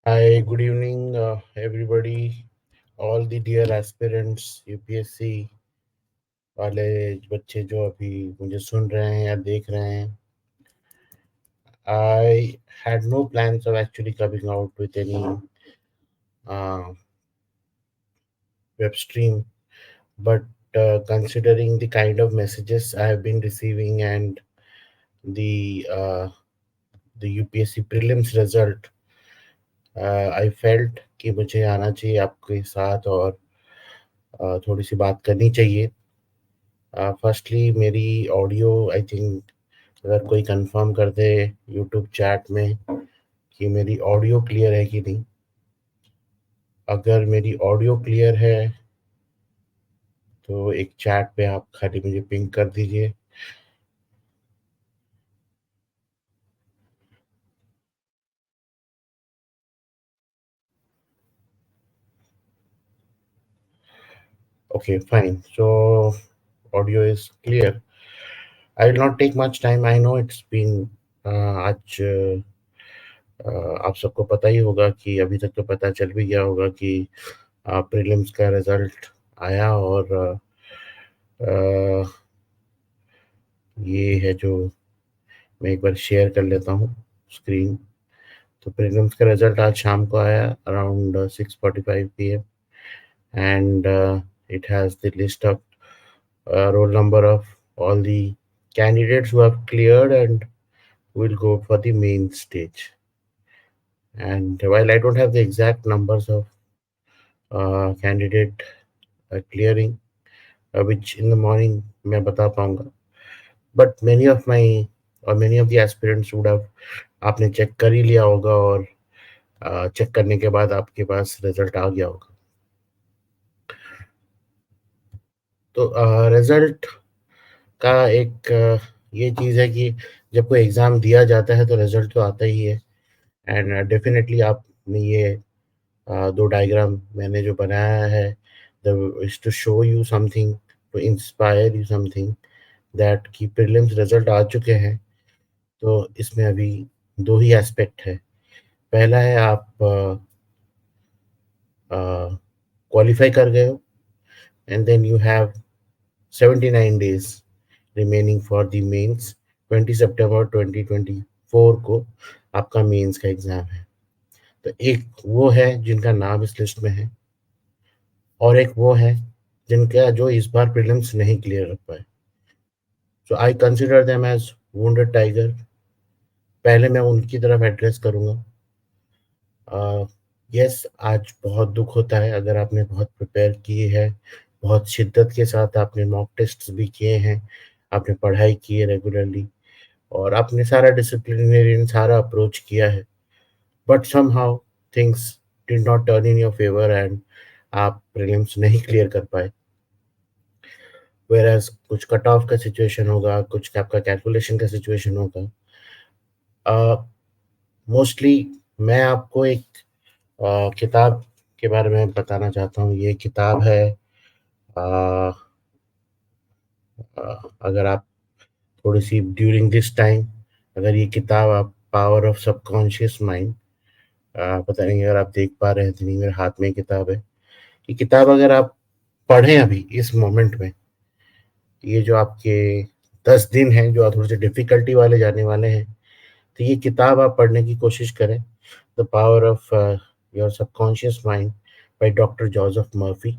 Hi, good evening, everybody, all the dear aspirants, UPSC वाले बच्चे जो अभी मुझे सुन रहे हैं या देख रहे हैं. I had no plans of actually coming out with any uh, web stream, but considering the kind of messages I have been receiving and the uh, the UPSC prelims result, I felt कि मुझे आना चाहिए आपके साथ और थोड़ी सी बात करनी चाहिए. फर्स्टली मेरी ऑडियो आई थिंक अगर कोई कंफर्म कर दे यूट्यूब चैट में कि मेरी ऑडियो क्लियर है कि नहीं. अगर मेरी ऑडियो क्लियर है तो एक चैट पे आप खाली मुझे पिंग कर दीजिए. Okay fine. So audio is clear. I will not take much time. I know it's been आज आप सबको पता ही होगा कि अभी तक तो पता चल भी गया होगा कि प्रीलिम्स का रिजल्ट आया और अ, ये है जो मैं एक बार शेयर कर लेता हूँ स्क्रीन. तो प्रीलिम्स का रिजल्ट आज शाम को आया around 6:45 PM and it has the list of roll number of all the candidates who have cleared and will go for the main stage. And while I don't have the exact numbers of candidate clearing, which in the morning मैं बता पाऊंगा, but many of the aspirants would have आपने check कर ही लिया होगा और check करने के बाद आपके पास रिजल्ट आ गया होगा. तो रिजल्ट का एक ये चीज़ है कि जब कोई एग्ज़ाम दिया जाता है तो रिजल्ट तो आता ही है. एंड डेफिनेटली आपने ये दो डायग्राम मैंने जो बनाया है the is to show you something, to inspire you something, that कि प्रीलिम्स रिजल्ट आ चुके हैं. तो इसमें अभी दो ही एस्पेक्ट है. पहला है आप क्वालिफाई कर गए हो and then you have 79 days remaining for the mains. 20 सितंबर 2024 को आपका मेंस का एग्ज़ाम है. तो एक वो है जिनका नाम इस लिस्ट में है और एक वो है जिनका जो इस बार प्रीलिम्स नहीं क्लियर कर पाए. So I consider them as wounded tiger. पहले मैं उनकी तरफ एड्रेस करूँगा. यस, आज बहुत दुःख होता है अगर आपने बहुत प्रिपेयर की है, बहुत शिद्दत के साथ आपने मॉक टेस्ट्स भी किए हैं, आपने पढ़ाई की है रेगुलरली और आपने सारा डिसिप्लिनरियन सारा अप्रोच किया है. But somehow things did not turn in your favour and आप प्रीलिम्स नहीं क्लियर कर पाए. वेयरएज़ कुछ कट ऑफ का सिचुएशन होगा, कुछ आपका कैलकुलेशन का सिचुएशन होगा. अ, मोस्टली मैं आपको एक किताब के बारे में बताना चाहता हूँ. ये किताब है अ अगर आप थोड़ी-सी ड्यूरिंग दिस टाइम अगर ये किताब आप पावर ऑफ सबकॉन्शियस माइंड, पता नहीं अगर आप देख पा रहे हैं कि नहीं, मेरे हाथ में ये किताब है. ये किताब अगर आप पढ़ें अभी इस मोमेंट में, ये जो आपके 10 दिन हैं जो थोड़े-से डिफ़िकल्टी वाले जाने वाले हैं, तो ये किताब आप पढ़ने की कोशिश करें. The power of your subconscious mind by doctor Joseph Murphy.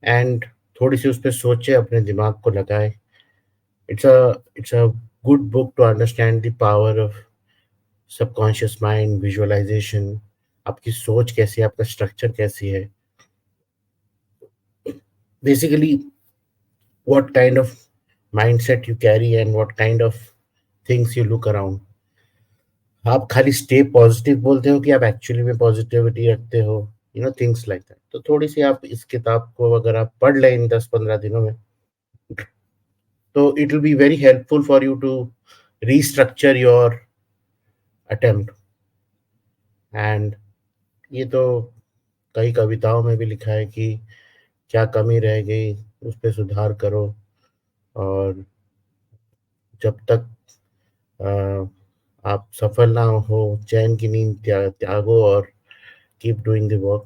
And थोड़ी-सी उस पे सोचें, अपने दिमाग को लगाएँ. It's a good book to understand the power of subconscious mind, visualisation, आपकी सोच कैसी है, आपका स्ट्रक्चर कैसी है. Basically what kind of mindset you carry and what kind of things you look around. आप खाली स्टे पॉजिटिव बोलते हो कि आप एक्चुअली में पॉजिटिविटी रखते हो, थिंग्स लाइक दैट. तो थोड़ी सी आप इस किताब को अगर आप पढ़ लें इन 10-15 दिनों में, तो it will be very helpful for you to restructure your attempt. And ये तो कई कविताओं में भी लिखा है कि क्या कमी रह गई उस पे सुधार करो और जब तक अ, आप सफल ना हो चैन की नींद त्यागो और keep doing the work.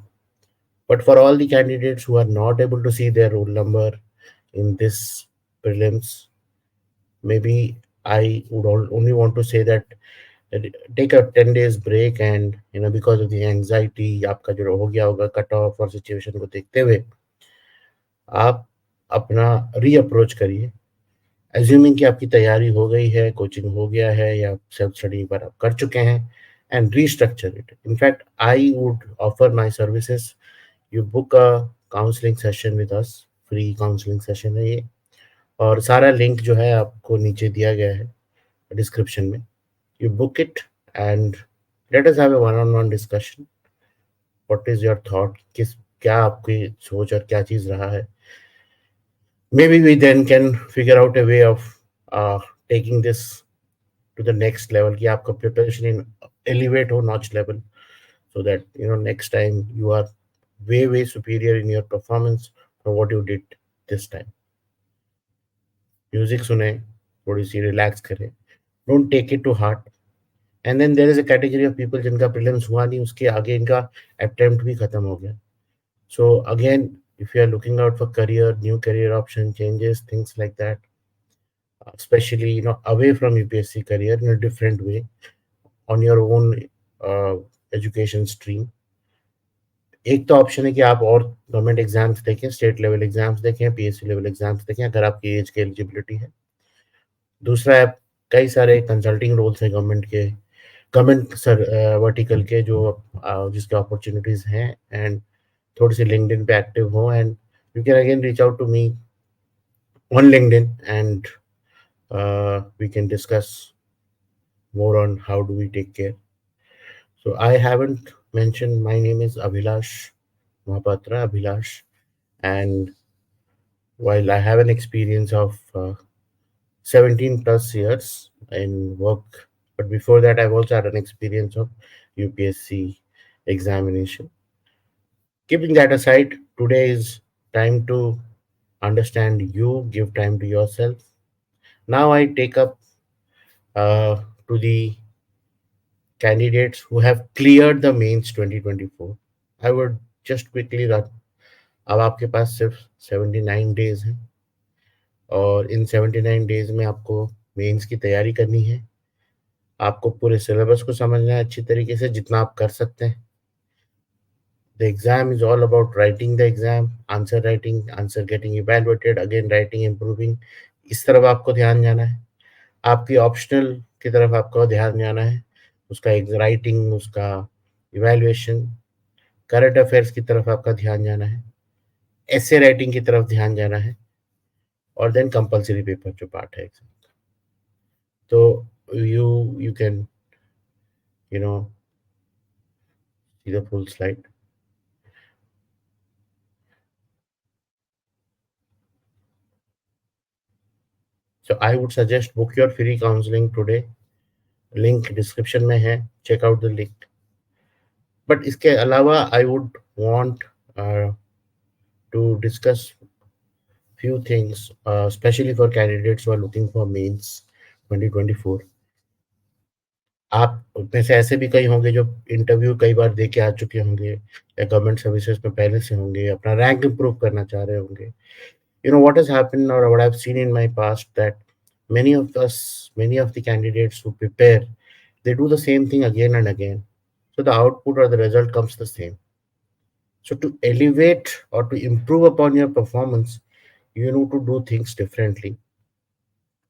But for all the candidates who are not able to see their roll number in this prelims, maybe I would only want to say that take a 10 days break, and because of the anxiety आपका जो हो गया होगा cut off और situation को देखते हुए आप अपना रीअप्रोच करिए, एज्यूमिंग कि आपकी तैयारी हो गई है, कोचिंग हो गया है या सेल्फ स्टडी पर आप कर चुके हैं, and restructure it. In fact I would offer my services. You book a counselling session with us. Free counselling session है ये, और सारा लिंक जो है आपको नीचे दिया गया है डिस्क्रिप्शन में. You book it and let us have a one on one discussion. What is your thought, किस क्या आपकी सोच और क्या चीज रहा है. Maybe we then can figure out a way of taking this to the next level कि आपका preparation in elevate हो notch level, so that next time you are way superior in your performance from what you did this time. Music सुने, थोड़ी सी relax करें, don't take it to heart. And then there is a category of people जिनका prelims हुआ नहीं, उसके आगे इनका attempt भी खत्म हो गया. So again, if you are looking out for career, new career option changes, things like that, especially away from UPSC career in a different way on your own uh, education stream. एक तो option है कि आप और government exams देखें, state level exams देखें, PSC level exams देखें अगर आपकी एज की एलिजिबिलिटी है. दूसरा है कई सारे कंसल्टिंग रोल्स हैं गवर्नमेंट सर वर्टिकल के जो जिसके अपॉर्चुनिटीज हैं, एंड थोड़ी सी लिंक्डइन पे एक्टिव हो, and you can again reach out to me on LinkedIn, and we can discuss more on how do we take care. So I haven't mentioned my name is Abhilash Mahapatra, Abhilash, and while I have an experience of 17 plus years in work, but before that I've also had an experience of UPSC examination. Keeping that aside, today is time to understand you, give time to yourself. Now I take up to the candidates who have cleared the mains 2024. I would just quickly run. अब आपके पास सिर्फ 79 days हैं, और इन 79 days में आपको mains की तैयारी करनी है. आपको पूरे सिलेबस को समझना है अच्छी तरीके से, जितना आप कर सकते हैं. The exam is all about writing the exam, answer writing, answer getting evaluated, again writing, improving. इस तरफ आपको ध्यान जाना है. आपकी ऑप्शनल की तरफ आपको ध्यान जाना है, उसका एक राइटिंग, उसका इवेल्युएशन. करंट अफेयर्स की तरफ आपका ध्यान जाना है, ऐसे राइटिंग की तरफ ध्यान जाना है, और देन कंपलसरी पेपर जो पार्ट है एग्जाम का. तो you can know see the full slide. So I would suggest book your free counseling today. Link description में है, check out the link. But इसके अलावा I would want to discuss few things, especially for candidates who are looking for mains 2024. आप में से ऐसे भी कई होंगे जो इंटरव्यू कई बार दे के आ चुके होंगे, या गवर्नमेंट सर्विसेज में पहले से होंगे, अपना रैंक इंप्रूव करना चाह रहे होंगे. What has happened, or what I've seen in my past, that many of the candidates who prepare, they do the same thing again and again. So the output or the result comes the same. So to elevate or to improve upon your performance, you need to do things differently.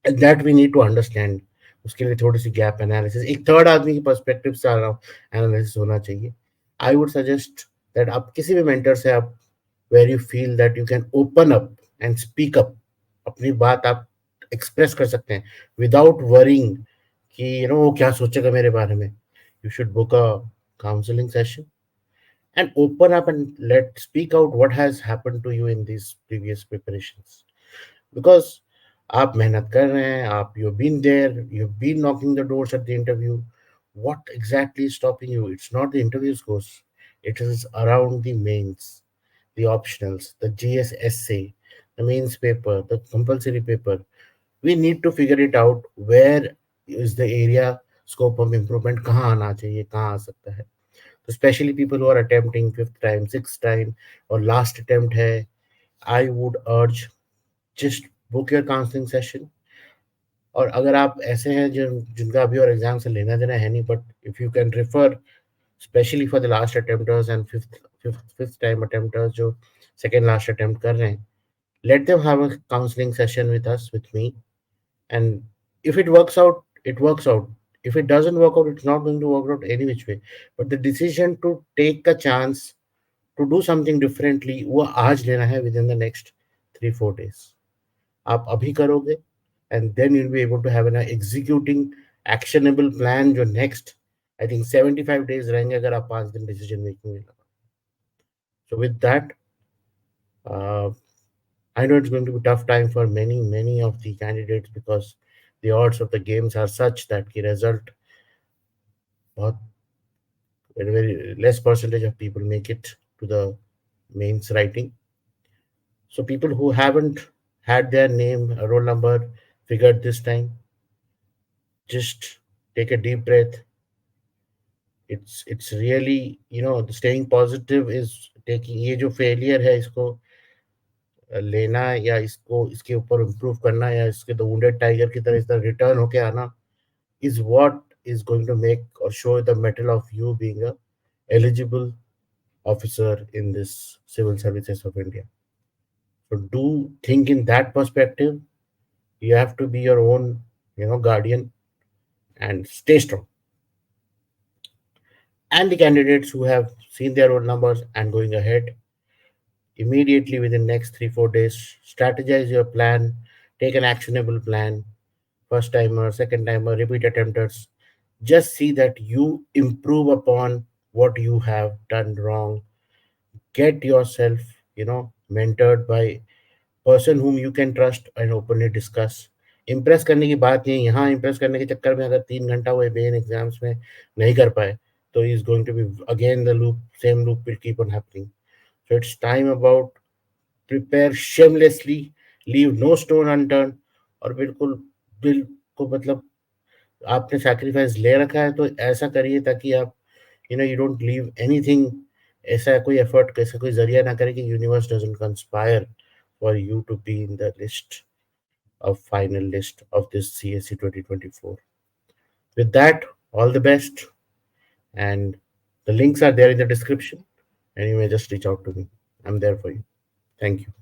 And that we need to understand. उसके लिए थोड़ी सी gap analysis, एक third आदमी की perspective से analysis होना चाहिए. I would suggest that आप किसी भी मेंटर से आप where you feel that you can open up and speak up, अपनी बात आप एक्सप्रेस कर सकते हैं विदाउट वरिंग कि वो क्या सोचेगा मेरे बारे में. You should book a counselling session and open up and let speak out what has happened to you in these previous preparations, because आप मेहनत कर रहे हैं, आप you've been there, you've been knocking the doors at the interview. What exactly is stopping you? It's not the interview scores, it is around the mains, the optionals, the GS essay, the mains paper, the compulsory paper. We need to figure it out, where is the area scope of improvement, कहाँ आना चाहिए, कहाँ आ सकता है. especially people who are attempting fifth time, sixth time, or last attempt hai, I would urge, just book your counseling session. और अगर आप ऐसे हैं जिनका अभी और एग्जाम से लेना देना है नहीं, but if you can refer specially for the last attempters and fifth time attempters जो सेकेंड लास्ट अटेम्प्ट कर रहे हैं, let them have a counseling session with us, with me, and if it works out, it works out. If it doesn't work out, it's not going to work out any which way. But the decision to take a chance to do something differently, वो आज लेना है within the next 3-4 days. आप अभी करोगे, and then you'll be able to have an executing actionable plan जो next I think 75 days रहेंगे अगर आप 5 दिन decision making में लगा. So with that, uh, I know it's going to be tough time for many of the candidates because the odds of the games are such that the result, बहुत very less percentage of people make it to the mains writing. So people who haven't had their name, roll number figured this time, just take a deep breath. It's really, the staying positive is taking ये जो failure है इसको लेना या इसको इसके ऊपर improve करना या इसके द वुंडेड टाइगर की तरह इस तरह रिटर्न होके आना is what is going to make or show the metal of you being a eligible officer in this civil services of India. So do think in that perspective. You have to be your own, guardian and stay strong. And the candidates who have seen their own numbers and going ahead, immediately within next 3-4 days, strategize your plan, take an actionable plan. First timer, second timer, repeat attempters, just see that you improve upon what you have done wrong. Get yourself, mentored by person whom you can trust and openly discuss. Impress करने की बात नहीं, यहाँ impress करने के चक्कर में अगर 3 घंटा वो मेन एग्जाम्स में नहीं कर पाए तो is going to be again the loop, same loop will keep on happening. So it's time about prepare shamelessly, leave no stone unturned. और बिल्कुल दिल को मतलब आपने सैक्रिफाइस ले रखा है तो ऐसा करिए ताकि आप यू डोंट लीव एनीथिंग, ऐसा कोई एफर्ट, ऐसा कोई जरिया ना करे कि universe doesn't conspire for you to be in the list of final list of this CSC 2024. With that, all the best, and the links are there in the description, and you may just reach out to me. I'm there for you. Thank you.